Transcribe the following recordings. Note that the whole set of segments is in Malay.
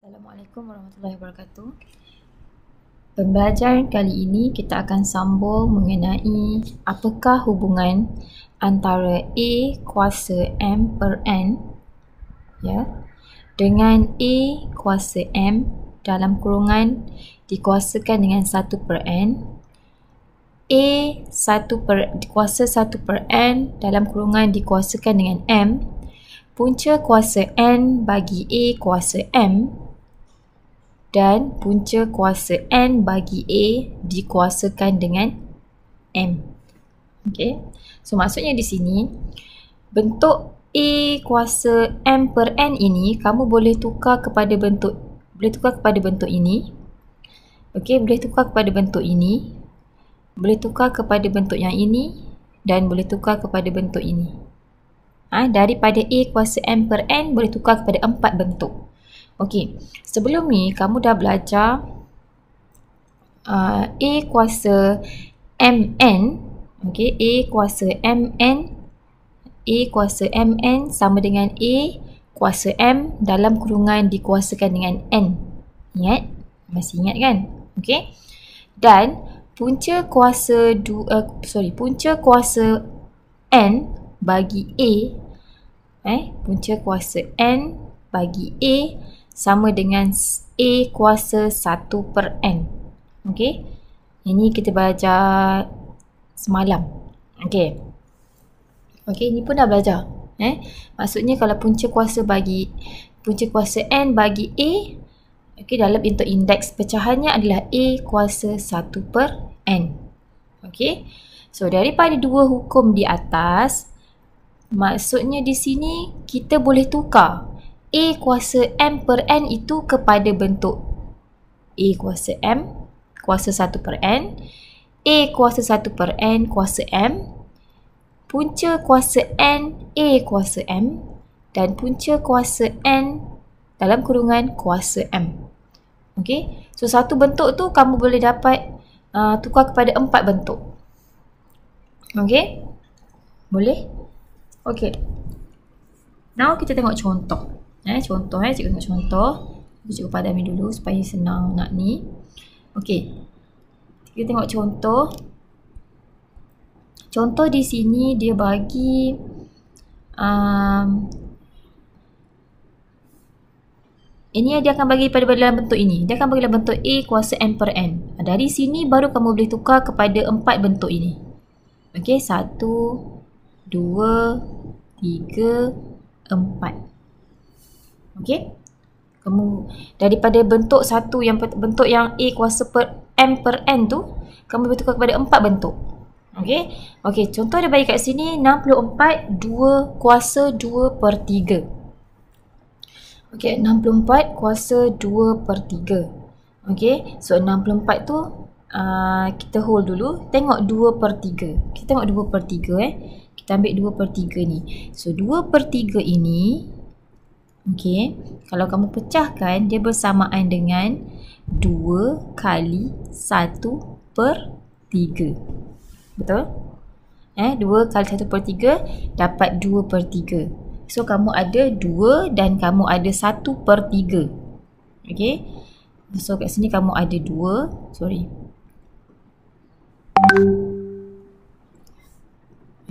Assalamualaikum warahmatullahi wabarakatuh. Pembelajaran kali ini kita akan sambung mengenai apakah hubungan antara A kuasa M per N dengan A kuasa M dalam kurungan dikuasakan dengan 1 per N, A kuasa 1 per N dalam kurungan dikuasakan dengan M, punca kuasa N bagi A kuasa M dan punca kuasa N bagi A dikuasakan dengan M. Okey. So maksudnya di sini bentuk A kuasa M per N ini kamu boleh tukar kepada bentuk ini. Okey, boleh tukar kepada bentuk ini. Boleh tukar kepada bentuk yang ini dan boleh tukar kepada bentuk ini. Daripada A kuasa M per N boleh tukar kepada 4 bentuk. Okey, sebelum ni kamu dah belajar A kuasa MN. Okey, A kuasa MN sama dengan A kuasa M dalam kurungan dikuasakan dengan N. Ingat? Masih ingat kan? Okey. Dan punca kuasa N bagi A punca kuasa N bagi A sama dengan A kuasa 1 per N. Okey. Ini kita belajar semalam. Okey. Okey, ini pun dah belajar. Maksudnya kalau punca kuasa N bagi A, okey, dalam bentuk indeks pecahannya adalah A kuasa 1 per N. Okey. So daripada dua hukum di atas, maksudnya di sini kita boleh tukar A kuasa M per N itu kepada bentuk A kuasa M kuasa 1 per N, A kuasa 1 per N kuasa M, punca kuasa N A kuasa M dan punca kuasa N dalam kurungan kuasa M. Okey, so satu bentuk tu kamu boleh dapat tukar kepada 4 bentuk. Okey, boleh? Okey, now kita tengok contoh. Cikgu tengok contoh. Cikgu padami dulu supaya senang nak ni. Okey, kita tengok contoh. Contoh di sini dia bagi ini dia akan bagi pada dalam bentuk ini. Dia akan bagi dalam bentuk A kuasa M per N. Dari sini baru kamu boleh tukar kepada 4 bentuk ini. Okey, 1, 2, 3, 4. Okey. Kamu daripada bentuk bentuk yang A kuasa M per N tu, kamu boleh tukar kepada 4 bentuk. Okey. Okey, contoh dia bagi kat sini 64 2 kuasa 2 per 3. Okey, 64 kuasa 2 per 3. Okey, so 64 tu kita hold dulu. Tengok 2 per 3. Kita tengok 2 per 3 Kita ambil 2 per 3 ni. So 2 per 3 ini, okey, kalau kamu pecahkan dia bersamaan dengan 2 kali 1 per 3. Betul? 2 kali 1 per 3 dapat 2 per 3. So kamu ada 2 dan kamu ada 1 per 3. Okey. So kat sini kamu ada 2.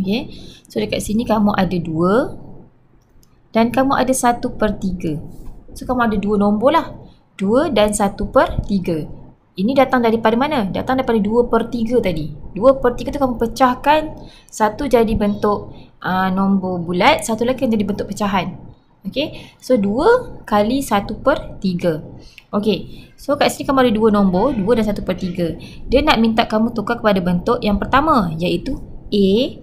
Okey. So dekat sini kamu ada 2 dan kamu ada 1 per 3. So kamu ada 2 nombor lah. 2 dan 1 per 3. Ini datang daripada mana? Datang daripada 2 per 3 tadi. 2 per 3 tu kamu pecahkan. Satu jadi bentuk nombor bulat. Satu lagi jadi bentuk pecahan. Okey. So 2 kali 1 per 3. Okey. So kat sini kamu ada 2 nombor. 2 dan 1 per 3. Dia nak minta kamu tukar kepada bentuk yang pertama. Iaitu A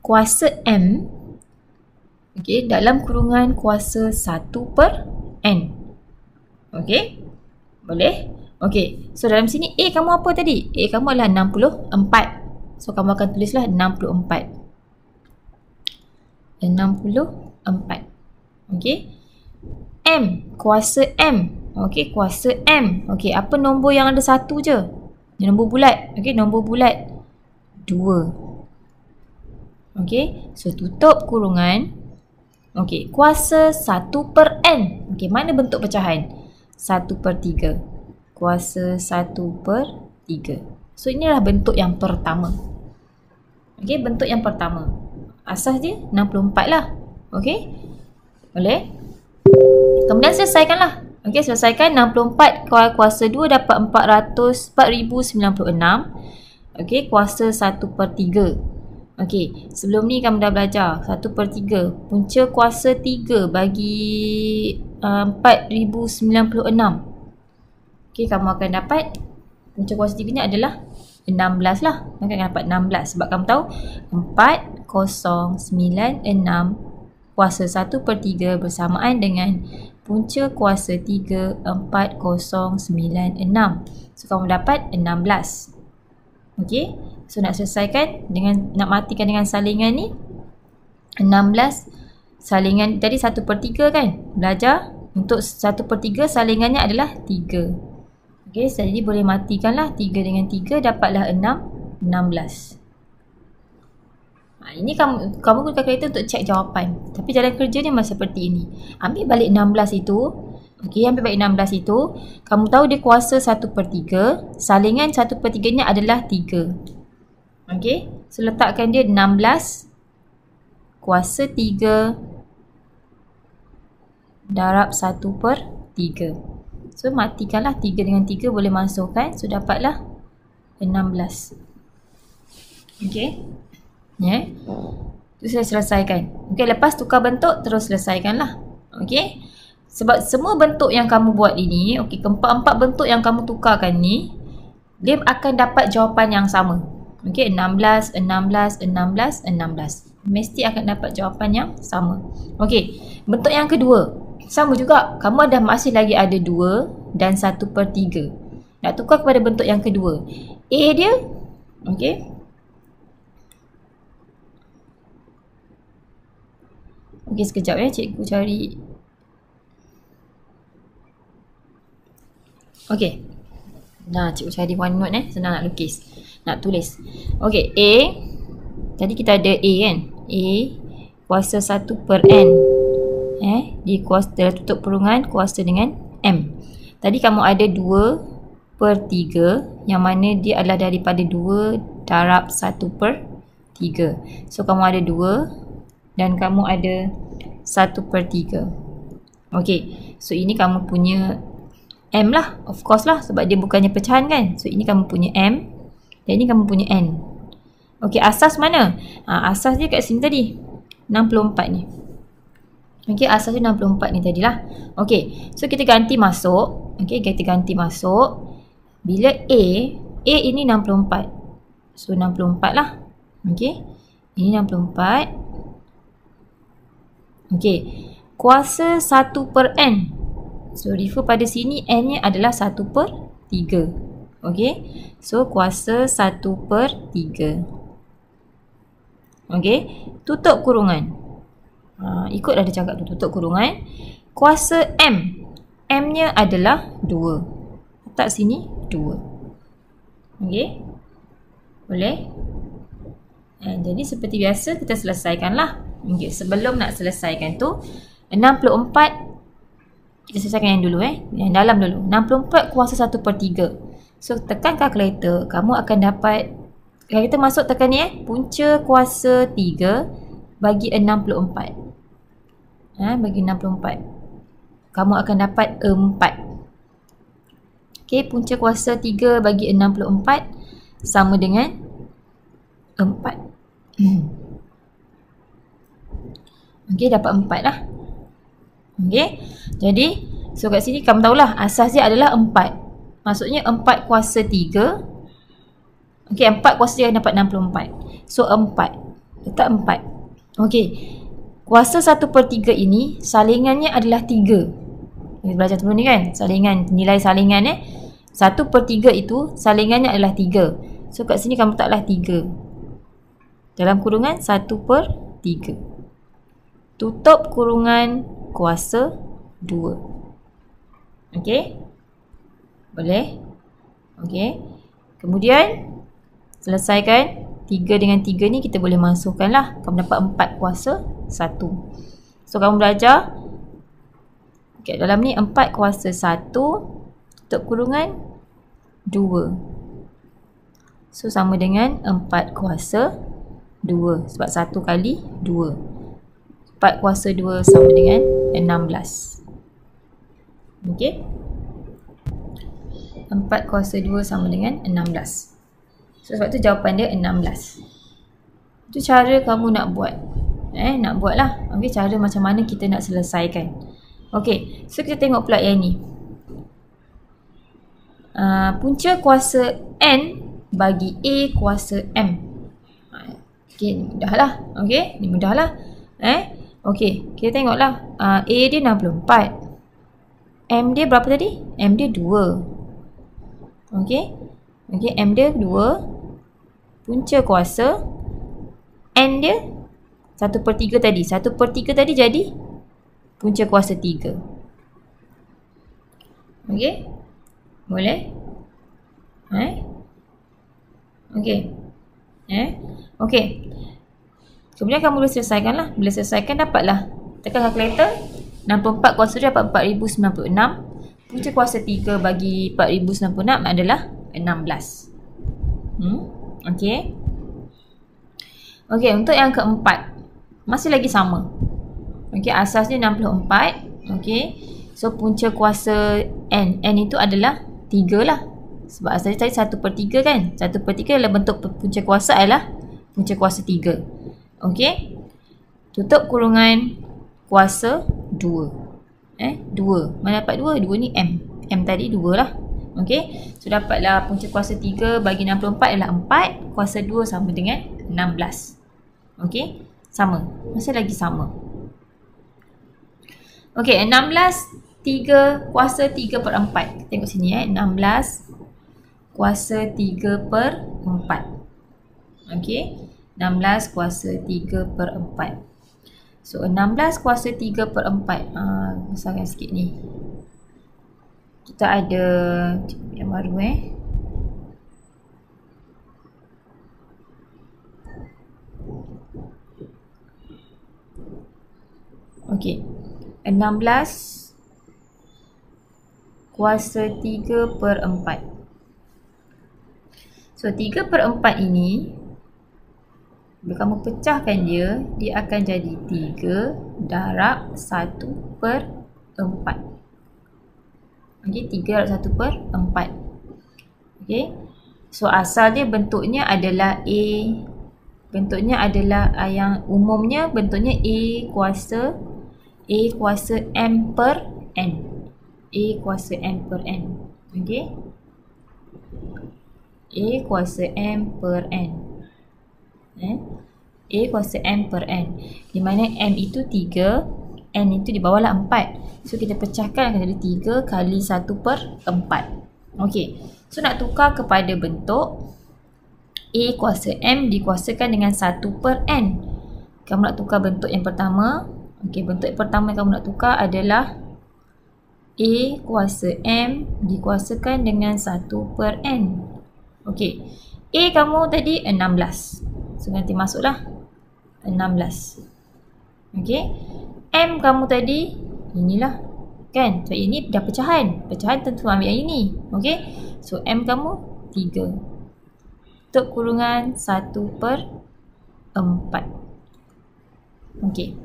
kuasa M. Okey, dalam kurungan kuasa 1 per N. Okey? Boleh? Okey, so dalam sini A kamu apa tadi? A kamu adalah 64. So kamu akan tulislah 64. 64. Okey? M, kuasa M. Okey, kuasa M. Okey, apa nombor yang ada 1 je? Nombor bulat. Okey, nombor bulat 2. Okey, so tutup kurungan. Okey, kuasa 1/n. Okey, mana bentuk pecahan? 1/3. Kuasa 1/3. So, inilah bentuk yang pertama. Okey, bentuk yang pertama. Asas dia 64 lah. Okey? Boleh? Kemudian selesaikanlah. Okey, selesaikan 64 kuasa 2 dapat 4096. Okey, kuasa 1/3. Okey, sebelum ni kamu dah belajar 1/3. Punca kuasa 3 bagi 4096. Okey, kamu akan dapat punca kuasa 3 ni adalah 16 lah. Kamu akan dapat 16 sebab kamu tahu 4096 kuasa 1/3 bersamaan dengan punca kuasa 3 4096. So, kamu dapat 16. Okey, so nak selesaikan dengan, nak matikan dengan salingan ni 16. Salingan tadi 1/3 kan? Belajar untuk 1/3 salingannya adalah 3. Okey, jadi boleh matikanlah 3 dengan 3 dapatlah 16. Ini kamu guna kalkulator untuk cek jawapan. Tapi jalan kerja dia masih seperti ini. Ambil balik 16 itu. Okey, ambil balik 16 itu. Kamu tahu dia kuasa 1/3. Salingan 1/3 nya adalah 3. Okey, so letakkan dia 16 kuasa 3 darab 1/3. So, matikanlah 3 dengan 3 boleh masukkan. So, dapatlah 16. Okey. Ya. Itu saya selesaikan. Okey, lepas tukar bentuk terus selesaikanlah. Okey. Sebab semua bentuk yang kamu buat ini, okey, keempat-empat bentuk yang kamu tukarkan ni, dia akan dapat jawapan yang sama. Okey, 16, 16, 16, 16. Mesti akan dapat jawapan yang sama. Okey, bentuk yang kedua. Sama juga. Kamu masih lagi ada 2 dan 1/3. Nak tukar kepada bentuk yang kedua. A dia, okey. Okey, sekejap ya, cikgu cari. Okey. Nah, cikgu cari OneNote senang nak lukis. Nak tulis. Okey, A. Tadi kita ada A kan? A kuasa 1/n. Di kuasa tutup kurungan kuasa dengan M. Tadi kamu ada 2/3 yang mana dia adalah daripada 2 darab 1/3. So, kamu ada 2 dan kamu ada 1/3. Okey, so ini kamu punya M lah, of course lah sebab dia bukannya pecahan kan. So, ini kamu punya M dan ini kamu punya N. Okey, asas mana? Asas dia kat sini tadi, 64 ni. Okey, asas dia 64 ni tadilah. Okey, so kita ganti masuk. Okey, kita ganti masuk. Bila A ini 64. So, 64 lah. Okey, ini 64. Okey, kuasa 1/n. So, refer pada sini N-nya adalah 1/3. Okey, so kuasa 1/3. Okey, tutup kurungan. Ikut dah dia cakap tu, tutup kurungan. Kuasa M. M-nya adalah 2. Letak sini 2. Okey, boleh? Jadi seperti biasa kita selesaikanlah. Okay, sebelum nak selesaikan tu 64 kita selesaikan yang dulu yang dalam dulu. 64 kuasa 1/3. So, tekan kalkulator, kamu akan dapat, kalau kita masuk tekan ni punca kuasa 3 bagi 64. Bagi 64. Kamu akan dapat 4. Okey, punca kuasa 3 bagi 64 sama dengan 4. Okey, dapat 4 lah. Okey, jadi so kat sini kamu tahulah asas dia adalah 4. Maksudnya 4 kuasa 3. Okey, 4 kuasa 3 dapat 64. So, 4. Letak 4. Okey, kuasa 1/3 ini salingannya adalah 3. Kita belajar sebelum ni kan, salingan, nilai salingan 1/3 itu salingannya adalah 3. So, kat sini kamu letaklah 3 dalam kurungan 1/3. Tutup kurungan kuasa 2. Okey, boleh? Okey, kemudian selesaikan 3 dengan 3 ni kita boleh masukkan lah. Kamu dapat 4 kuasa 1. So kamu belajar. Okay, dalam ni 4 kuasa 1 tutup kurungan 2. So sama dengan 4 kuasa 2 sebab 1 kali 2. 4 kuasa 2 sama dengan 16. Okey. 4 kuasa 2 sama dengan 16. So sebab tu jawapan dia 16. Itu cara kamu nak buat. Nak buat lah. Okey, cara macam mana kita nak selesaikan. Okey, so kita tengok pula yang ni. Punca kuasa N bagi A kuasa M. Okey, ni mudah lah. Okey, ni mudah lah. Okey, kita tengoklah. A dia 64. M dia berapa tadi? M dia 2. Okey. Okey, M dia 2. Punca kuasa N dia 1/3 tadi. 1/3 tadi jadi punca kuasa 3. Okey. Boleh? Okey. Okey. Kemudian kamu boleh selesaikan lah. Bila selesaikan dapatlah. Tekan kalkulator. 64 kuasa 2 dapat 4096. Punca kuasa 3 bagi 4096 adalah 16. Okey. Okey, untuk yang keempat. Masih lagi sama. Okey, asasnya 64. Okey. So, punca kuasa N. N itu adalah 3 lah. Sebab asalnya tadi 1/3 kan. 1/3 adalah bentuk punca kuasa adalah punca kuasa 3. Okey. Tutup kurungan kuasa 2. 2. Mana dapat 2? 2 ni M. M tadi 2 lah. Okey. So, dapatlah punca kuasa 3 bagi 64 adalah 4. Kuasa 2 sama dengan 16. Okey. Sama. Masih lagi sama. Okey. 16 3 kuasa 3/4. Tengok sini 16 kuasa 3/4. Okey. 16 kuasa 3/4. So 16 kuasa 3/4. Besarkan sikit ni. Kita ada yang baru Okey. 16 kuasa 3/4. So 3/4 ini bila kamu pecahkan dia, dia akan jadi 3 darab 1/4. Okey, 3 darab 1/4. Okey. So asal dia bentuknya adalah A. Bentuknya adalah yang umumnya bentuknya A kuasa M per N. A kuasa M per N. Okey. A kuasa M per N. A kuasa M per N. Di mana M itu 3, N itu di bawah lah 4. So kita pecahkan akan jadi 3 kali 1/4. Okey. So nak tukar kepada bentuk A kuasa M dikuasakan dengan 1/N. Kamu nak tukar bentuk yang pertama. Okey, bentuk yang pertama yang kamu nak tukar adalah A kuasa M dikuasakan dengan 1/N. Okey. A kamu tadi 16. So nanti masuklah 16. Okey. M kamu tadi inilah. Kan? So ini dah pecahan. Pecahan tentu ambil yang ini. Okey. So M kamu 3. Tutup kurungan 1/4. Okey.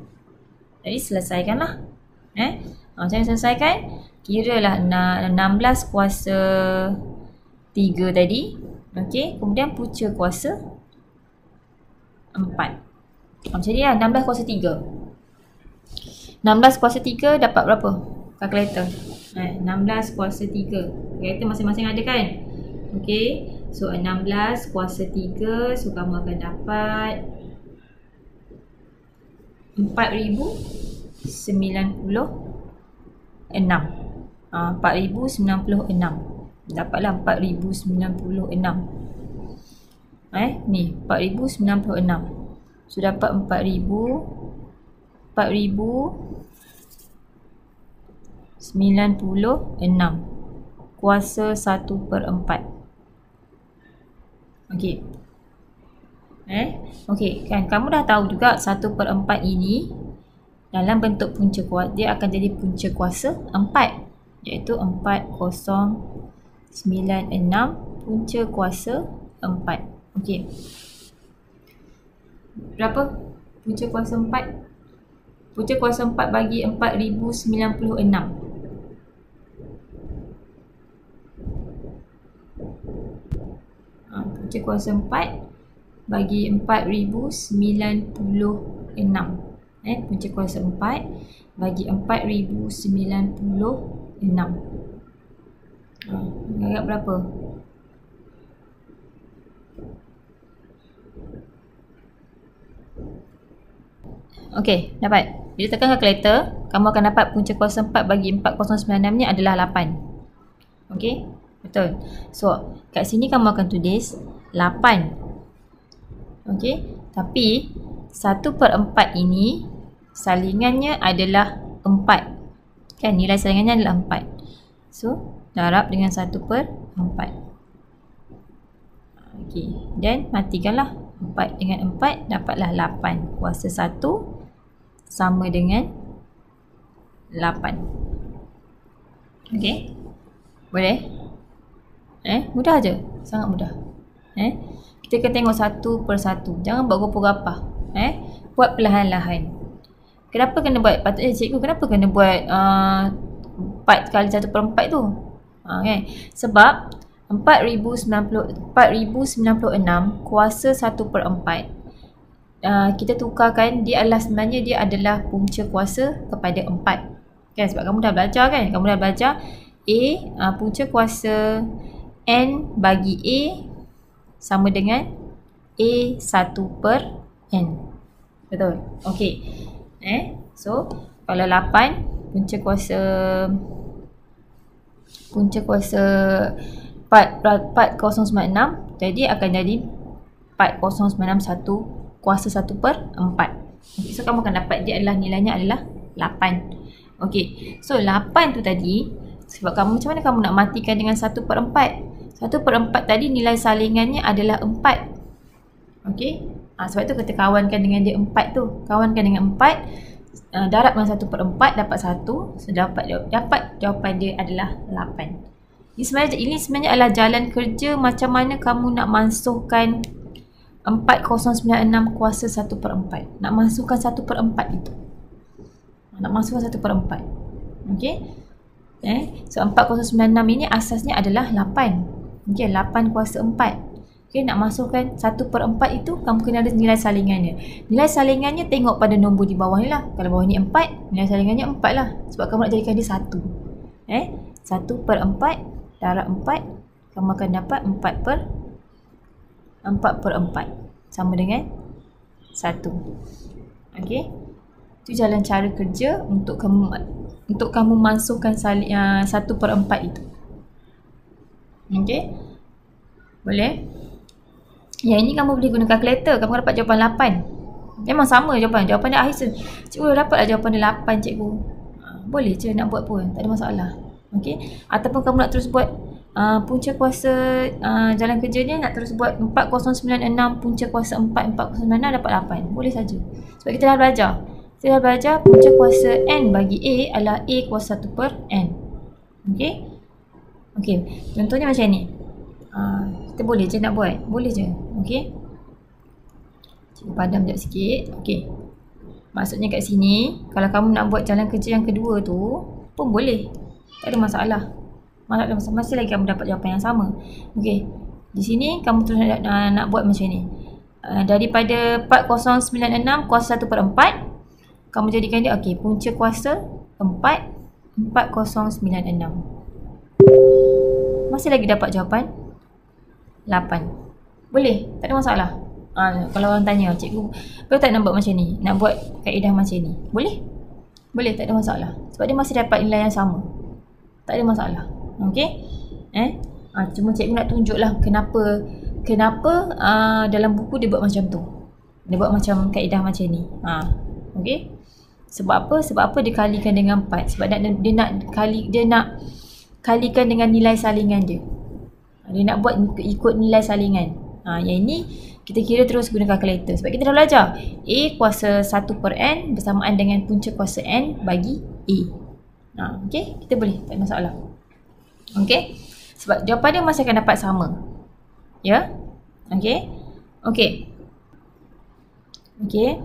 Jadi selesaikanlah. Macam mana selesaikan? Kiralah 16 kuasa 3 tadi. Okey. Kemudian punca kuasa 4. Macam ni lah. 16 kuasa 3. 16 kuasa 3 dapat berapa? Kalkulator. 16 kuasa 3. Kalkulator masing-masing ada kan? Okey. So 16 kuasa 3. So kamu akan dapat 4096. 4096. Dapatlah 4096. Ni 4096. So dapat 4096 kuasa 1/4. Okey. Okey, kan kamu dah tahu juga 1/4 ini dalam bentuk punca kuasa, dia akan jadi punca kuasa 4, iaitu 4096 punca kuasa 4. Okey. Berapa punca kuasa 4? Punca kuasa 4 bagi 4096. Punca kuasa 4 bagi 4096. Punca kuasa 4 bagi 4096. Agak berapa? Okey, dapat. Bila tekan kalkulator, kamu akan dapat punca kuasa 4 bagi 4096 ni adalah 8. Okey, betul. So, kat sini kamu akan tulis 8. Okey, tapi 1/4 ini salingannya adalah 4. Kan, nilai salingannya adalah 4. So, darab dengan 1/4. Okey, dan matikanlah. 4 dengan 4 dapatlah 8. Kuasa 1 sama dengan 8. Okey, boleh? Mudah je. Sangat mudah. Kita akan tengok satu per satu. Jangan buat gopah-gapah. Buat perlahan-lahan. Kenapa kena buat? Patutnya cikgu, kenapa kena buat 4 kali 1/4 tu? Kan? Sebab 4096 kuasa 1/4. Kita tukarkan, dia adalah punca kuasa kepada 4. Kan, sebab kamu dah belajar kan? Kamu dah belajar punca kuasa N bagi A sama dengan A1/N. Betul? Okey. So, kalau 8 punca kuasa 4096, jadi akan jadi 4091 kuasa 1/4. Okay, so kamu akan dapat dia adalah nilainya adalah 8. Okey. So 8 tu tadi, sebab kamu macam mana kamu nak matikan dengan 1/4? 1/4 tadi nilai salingannya adalah 4. Okey. Sebab tu kita kawankan dengan dia 4 tu. Kawankan dengan 4, darab dengan 1/4 dapat 1. So dapat jawapan dia adalah 8. Ini sebenarnya adalah jalan kerja macam mana kamu nak masukkan 4096 kuasa 1/4. Nak masukkan 1/4 itu. Nak masukkan 1/4. Okey. So 4096 ini asasnya adalah 8. Okey, 8 kuasa 4. Okey, nak masukkan 1/4 itu, kamu kena ada nilai salingannya. Nilai salingannya tengok pada nombor di bawah ni lah. Kalau bawah ni 4, nilai salingannya 4 lah. Sebab kamu nak jadikan dia 1. 1/4 darab 4, kamu akan dapat 4/4 sama dengan 1. Okey. Itu jalan cara kerja untuk kamu masukkan 1/4 itu. Okey. Boleh? Yang ini kamu boleh guna kalkulator, kamu dapat jawapan 8. Memang sama jawapan. Jawapan dia akhir cikgu dapatlah jawapan dia 8 cikgu. Boleh je nak buat pun, tak ada masalah. Okey. Ataupun kamu nak terus buat punca kuasa jalan kerja dia, nak terus buat 4096 punca kuasa 4, 4096 dapat 8. Boleh saja. Sebab kita dah belajar. Punca kuasa N bagi A adalah A kuasa 1/N. Okey. Okey. Contohnya macam ni. Kita boleh je nak buat. Boleh je. Okey. Cikgu padam sekejap sikit. Okey. Maksudnya kat sini, kalau kamu nak buat jalan kerja yang kedua tu pun boleh. Tak ada masalah. Masih lagi kamu dapat jawapan yang sama. Okey. Di sini kamu terus nak buat macam ni. Daripada 4096 kuasa 1/4, kamu jadikan dia punca kuasa 4, 4096. Masih lagi dapat jawapan 8. Boleh, tak ada masalah. Kalau orang tanya, cikgu, boleh tak nak buat macam ni? Nak buat kaedah macam ni? Boleh? Boleh, tak ada masalah. Sebab dia masih dapat nilai yang sama. Tak ada masalah. Okey? Cuma cikgu nak tunjuklah kenapa dalam buku dia buat macam tu. Dia buat macam kaedah macam ni. Okey? Sebab apa? Sebab apa dia kalikan dengan 4? Sebab dia nak kalikan dengan nilai salingan dia. Dia nak buat ikut nilai salingan. Yang ini kita kira terus guna kalkulator. Sebab kita dah belajar A kuasa 1 per N bersamaan dengan punca kuasa N bagi A. Okay, kita boleh, tak ada masalah. Okay, sebab jawapan dia masih akan dapat sama. Ya, okay. Okay. Okay.